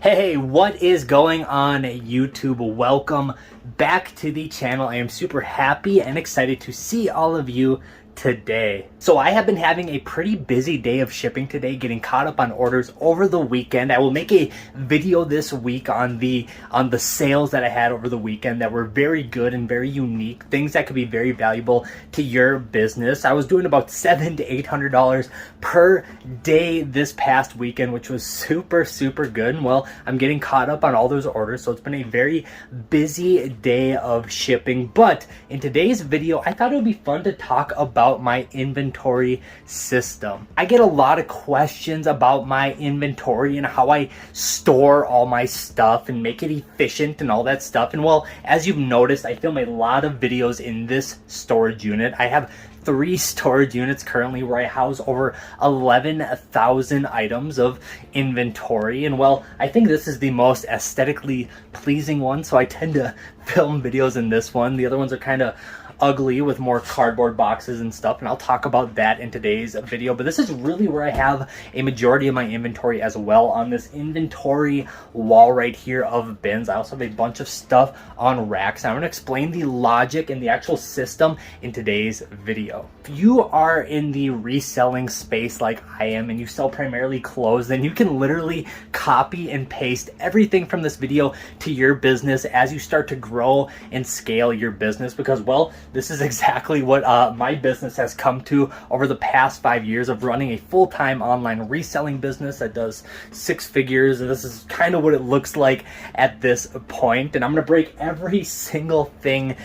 Hey, what is going on YouTube? Welcome back to the channel. I am super happy and excited to see all of you today. So I have been having a pretty busy day of shipping today, getting caught up on orders over the weekend. I will make a video this week on the sales that I had over the weekend that were very good and very unique, things that could be very valuable to your business. I was doing about $700 to $800 per day this past weekend, which was super good. And well, I'm getting caught up on all those orders, so it's been a very busy day of shipping. But in today's video, I thought it would be fun to talk about my inventory system. I get a lot of questions about my inventory and how I store all my stuff and make it efficient and all that stuff. And well, as you've noticed, I film a lot of videos in this storage unit. I have 3 storage units currently where I house over 11,000 items of inventory. And well, I think this is the most aesthetically pleasing one, so I tend to film videos in this one. The other ones are kind of ugly with more cardboard boxes and stuff, and I'll talk about that in today's video. But this is really where I have a majority of my inventory as well, on this inventory wall right here of bins. I also have a bunch of stuff on racks. I'm going to explain the logic and the actual system in today's video. If you are in the reselling space like I am and you sell primarily clothes, then you can literally copy and paste everything from this video to your business as you start to grow and scale your business, because well, this is exactly what my business has come to over the past 5 years of running a full-time online reselling business that does 6 figures. And this is kind of what it looks like at this point. And I'm going to break every single thing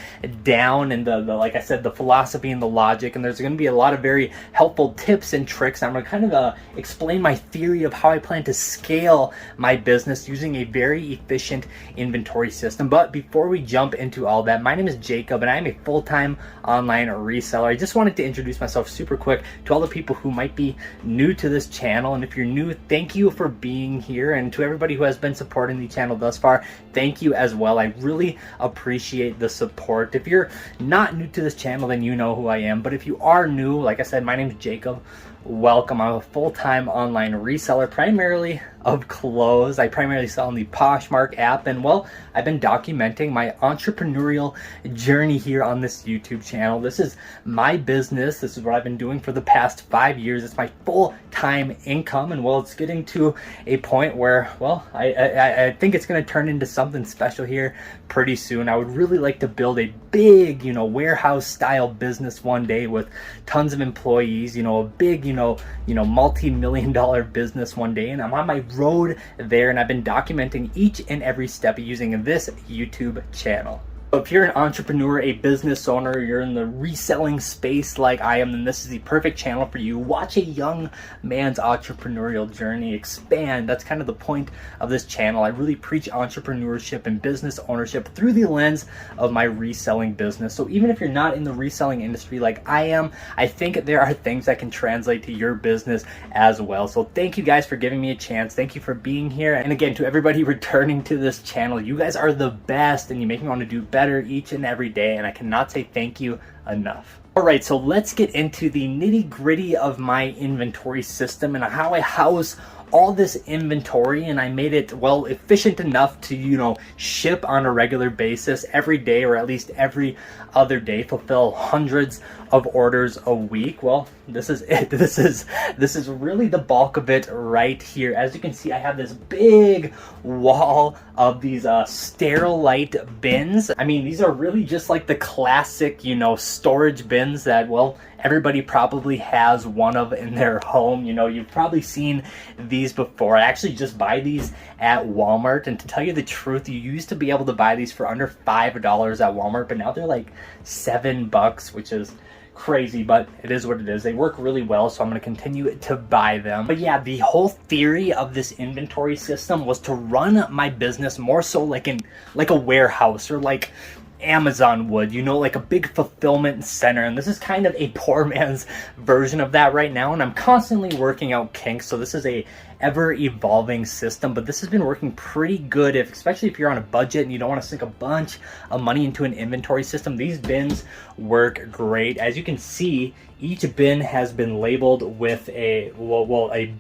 down, and the like I said, the philosophy and the logic. And there's going to be a lot of very helpful tips and tricks. I'm going to kind of explain my theory of how I plan to scale my business using a very efficient inventory system. But before we jump into all that, my name is Jacob and I am a full-time online reseller. I just wanted to introduce myself super quick to all the people who might be new to this channel. And if you're new, thank you for being here. And to everybody who has been supporting the channel thus far, thank you as well. I really appreciate the support. If you're not new to this channel, then you know who I am. But if you are new, like I said, my name is Jacob. Welcome. I'm a full-time online reseller, primarily of clothes. I primarily sell on the Poshmark app, and well, I've been documenting my entrepreneurial journey here on this YouTube channel. This is my business. This is what I've been doing for the past 5 years. It's my full-time income, and well, it's getting to a point where, well, I think it's going to turn into something special here pretty soon. I would really like to build a big, warehouse style business one day with tons of employees, a big, multi-million dollar business one day. And I'm on my road there, and I've been documenting each and every step using this YouTube channel. If you're an entrepreneur, a business owner, you're in the reselling space like I am, then this is the perfect channel for you. Watch a young man's entrepreneurial journey expand. That's kind of the point of this channel. I really preach entrepreneurship and business ownership through the lens of my reselling business. So even if you're not in the reselling industry like I am, I think there are things that can translate to your business as well. So thank you guys for giving me a chance. Thank you for being here. And again, to everybody returning to this channel, you guys are the best, and you make me want to do better each and every day, and I cannot say thank you enough. All right, so let's get into the nitty-gritty of my inventory system and how I house all this inventory. And I made it, well, efficient enough to, ship on a regular basis every day, or at least every other day, fulfill hundreds of orders a week. Well, this is it. This is really the bulk of it right here. As you can see, I have this big wall of these Sterilite bins. I mean, these are really just like the classic, storage bins that, well, everybody probably has one of in their home. You've probably seen these before. I actually just buy these at Walmart, and to tell you the truth, you used to be able to buy these for under $5 at Walmart, but now they're like $7, which is crazy, but it is what it is. They work really well, so I'm going to continue to buy them. But yeah, the whole theory of this inventory system was to run my business more so like a warehouse, or like Amazon would, like a big fulfillment center. And this is kind of a poor man's version of that right now, and I'm constantly working out kinks. So this is a ever evolving system, but this has been working pretty good, especially if you're on a budget and you don't want to sink a bunch of money into an inventory system. These bins work great. As you can see, Each bin has been labeled with a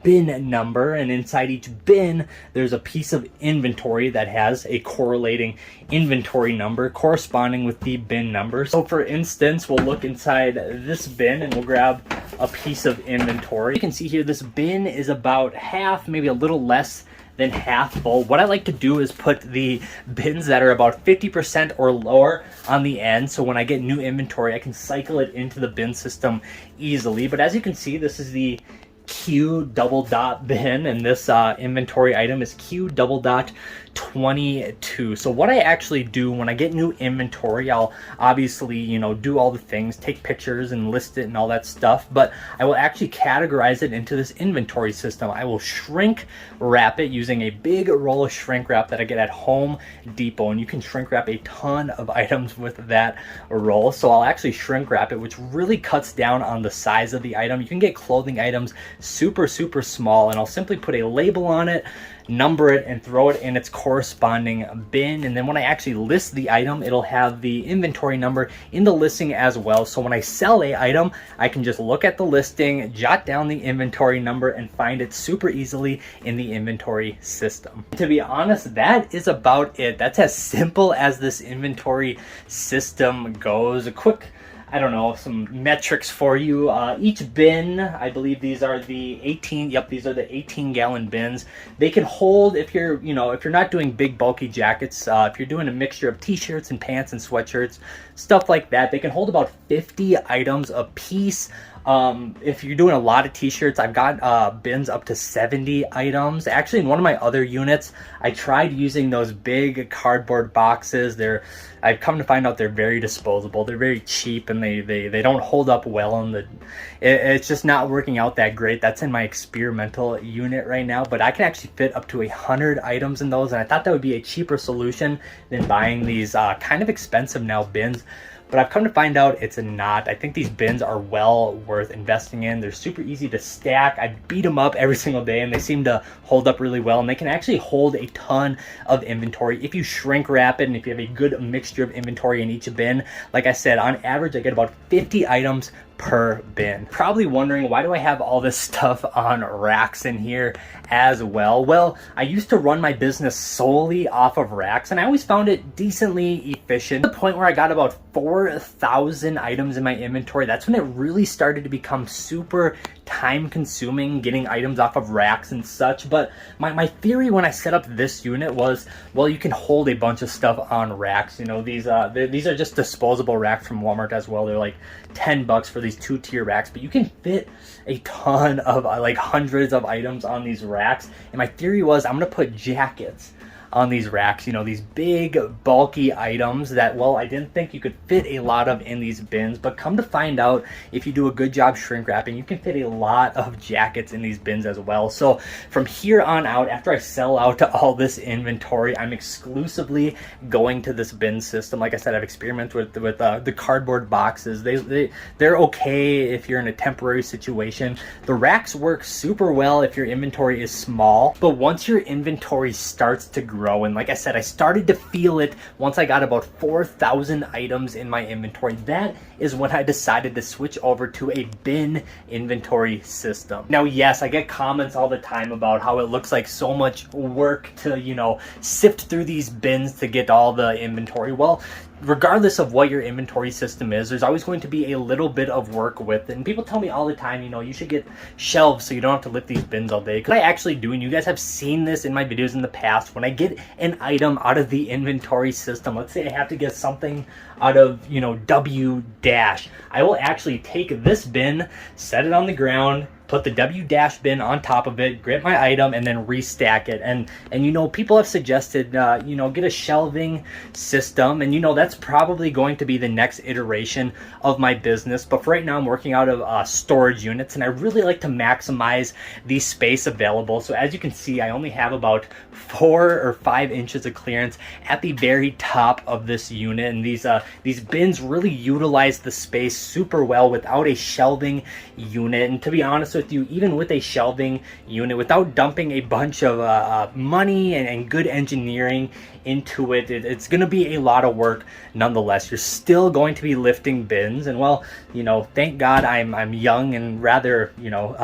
bin number, and inside each bin there's a piece of inventory that has a correlating inventory number corresponding with the bin number. So for instance, we'll look inside this bin and we'll grab a piece of inventory. You can see here this bin is about half, maybe a little less than half full. What I like to do is put the bins that are about 50% or lower on the end, so when I get new inventory I can cycle it into the bin system easily. But as you can see, this is the Q double dot bin, and this inventory item is Q double dot 22. So what I actually do when I get new inventory, I'll obviously, you know, do all the things, take pictures and list it and all that stuff, but I will actually categorize it into this inventory system. I will shrink wrap it using a big roll of shrink wrap that I get at Home Depot, and you can shrink wrap a ton of items with that roll. So I'll actually shrink wrap it, which really cuts down on the size of the item. You can get clothing items super small, and I'll simply put a label on it, number it, and throw it in its corresponding bin. And then when I actually list the item, it'll have the inventory number in the listing as well. So when I sell a item, I can just look at the listing, jot down the inventory number, and find it super easily in the inventory system. To be honest, that is about it. That's as simple as this inventory system goes. A quick, I don't know, some metrics for you. Each bin, I believe these are the 18, yep, these are the 18-gallon bins. They can hold, if you're, you know, if you're not doing big bulky jackets, if you're doing a mixture of t-shirts and pants and sweatshirts, stuff like that, they can hold about 50 items a piece. If you're doing a lot of t-shirts, I've got bins up to 70 items. Actually, in one of my other units, I tried using those big cardboard boxes. I've come to find out they're very disposable. They're very cheap, and they don't hold up well on the, it's just not working out that great. That's in my experimental unit right now, but I can actually fit up to 100 items in those, and I thought that would be a cheaper solution than buying these kind of expensive now bins. But I've come to find out it's not. I think these bins are well worth investing in. They're super easy to stack. I beat them up every single day, and they seem to hold up really well. And they can actually hold a ton of inventory if you shrink wrap it, and if you have a good mixture of inventory in each bin. Like I said, on average, I get about 50 items per bin. Probably wondering, why do I have all this stuff on racks in here as well? Well, I used to run my business solely off of racks, and I always found it decently efficient. To the point where I got about 4,000 items in my inventory. That's when it really started to become super time consuming getting items off of racks and such. But my theory when I set up this unit was, well, you can hold a bunch of stuff on racks. You know, these are just disposable racks from Walmart as well. They're like $10 for these 2-tier racks, but you can fit a ton of like hundreds of items on these racks. And my theory was, I'm gonna put jackets on these racks, you know, these big bulky items that, well, I didn't think you could fit a lot of in these bins, but come to find out, if you do a good job shrink wrapping, you can fit a lot of jackets in these bins as well. So from here on out, after I sell out all this inventory, I'm exclusively going to this bin system. Like I said, I've experimented with the cardboard boxes. They're okay if you're in a temporary situation. The racks work super well if your inventory is small, but once your inventory starts to grow, and like I said, I started to feel it once I got about 4,000 items in my inventory. That is when I decided to switch over to a bin inventory system. Now, yes, I get comments all the time about how it looks like so much work to, you know, sift through these bins to get all the inventory. Well, regardless of what your inventory system is, there's always going to be a little bit of work with it. And people tell me all the time, you know, you should get shelves so you don't have to lift these bins all day. Because I actually do, and you guys have seen this in my videos in the past. When I get an item out of the inventory system, let's say I have to get something out of, you know, W dash, I will actually take this bin, set it on the ground, put the W dash bin on top of it, grab my item, and then restack it. And you know, people have suggested, you know, get a shelving system, and you know, that's probably going to be the next iteration of my business. But for right now, I'm working out of storage units, and I really like to maximize the space available. So as you can see, I only have about 4 or 5 inches of clearance at the very top of this unit, and these bins really utilize the space super well without a shelving unit. And to be honest with with you, even with a shelving unit, without dumping a bunch of money and good engineering into it. It's going to be a lot of work nonetheless. You're still going to be lifting bins, and well, you know, thank God I'm young and rather, you know,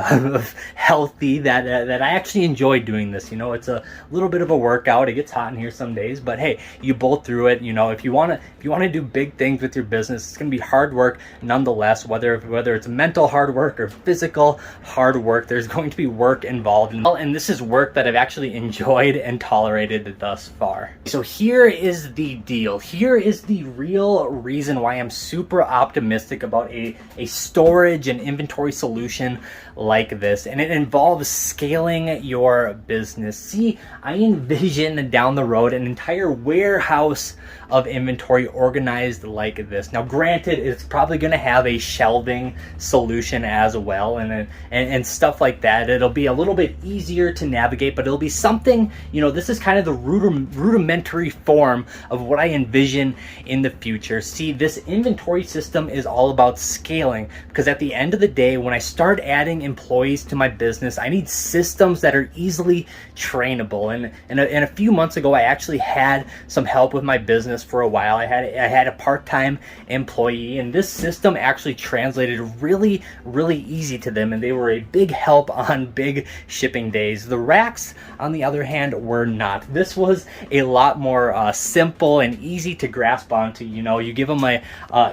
healthy, that I actually enjoy doing this. You know, it's a little bit of a workout. It gets hot in here some days, but hey, you bowl through it. You know, if you want to do big things with your business, it's going to be hard work nonetheless, whether it's mental hard work or physical hard work. There's going to be work involved, and this is work that I've actually enjoyed and tolerated thus far. So here is the deal. Here is the real reason why I'm super optimistic about a storage and inventory solution like this, and it involves scaling your business. See, I envision down the road an entire warehouse of inventory organized like this. Now granted, it's probably going to have a shelving solution as well, and stuff like that. It'll be a little bit easier to navigate, but it'll be something, you know, this is kind of the rudimentary form of what I envision in the future. See, this inventory system is all about scaling, because at the end of the day, when I start adding employees to my business, I need systems that are easily trainable. And a few months ago, I actually had some help with my business for a while. I had a part-time employee, and this system actually translated really easy to them, and they were a big help on big shipping days. The racks, on the other hand, were not. This was a lot more simple and easy to grasp onto. You know, you give them a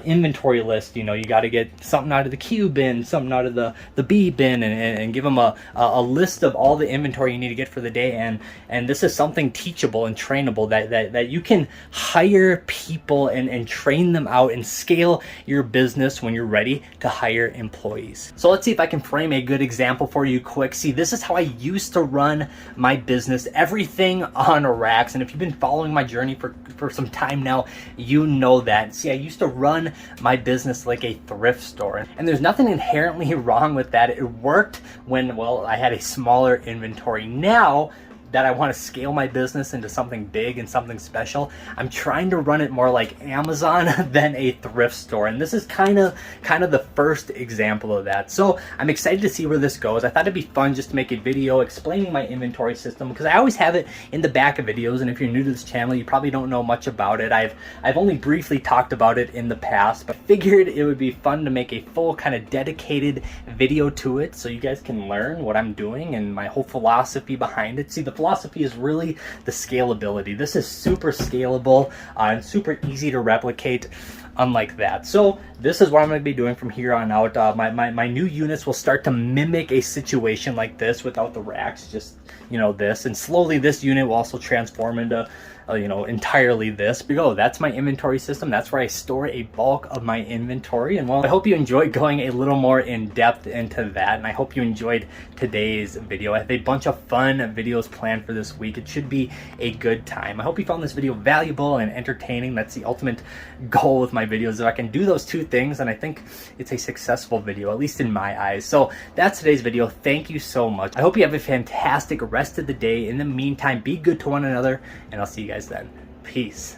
inventory list. You know, you got to get something out of the Q bin, something out of the B bin, and give them a list of all the inventory you need to get for the day. And this is something teachable and trainable that you can hire people and train them out and scale your business when you're ready to hire employees. So let's see if I can frame a good example for you quick. See, this is how I used to run my business, everything on racks. And if you've been following my journey for some time now, you know that. See, I used to run my business like a thrift store, and there's nothing inherently wrong with that. It worked when, well, I had a smaller inventory. Now that I want to scale my business into something big and something special, I'm trying to run it more like Amazon than a thrift store. And this is kind of the first example of that. So I'm excited to see where this goes. I thought it'd be fun just to make a video explaining my inventory system, because I always have it in the back of videos. And if you're new to this channel, you probably don't know much about it. I've only briefly talked about it in the past, but figured it would be fun to make a full kind of dedicated video to it, so you guys can learn what I'm doing and my whole philosophy behind it. See, the philosophy is really the scalability. This is super scalable and super easy to replicate, unlike that. So this is what I'm going to be doing from here on out. My new units will start to mimic a situation like this without the racks, just, you know, this, and slowly this unit will also transform into you know, entirely this. But that's my inventory system. That's where I store a bulk of my inventory. And well, I hope you enjoyed going a little more in depth into that, and I hope you enjoyed today's video. I have a bunch of fun videos planned for this week. It should be a good time. I hope you found this video valuable and entertaining. That's the ultimate goal with my videos. If I can do those two things, then I think it's a successful video, at least in my eyes. So that's today's video. Thank you so much. I hope you have a fantastic rest of the day. In the meantime, be good to one another, and I'll see you guys then. Peace.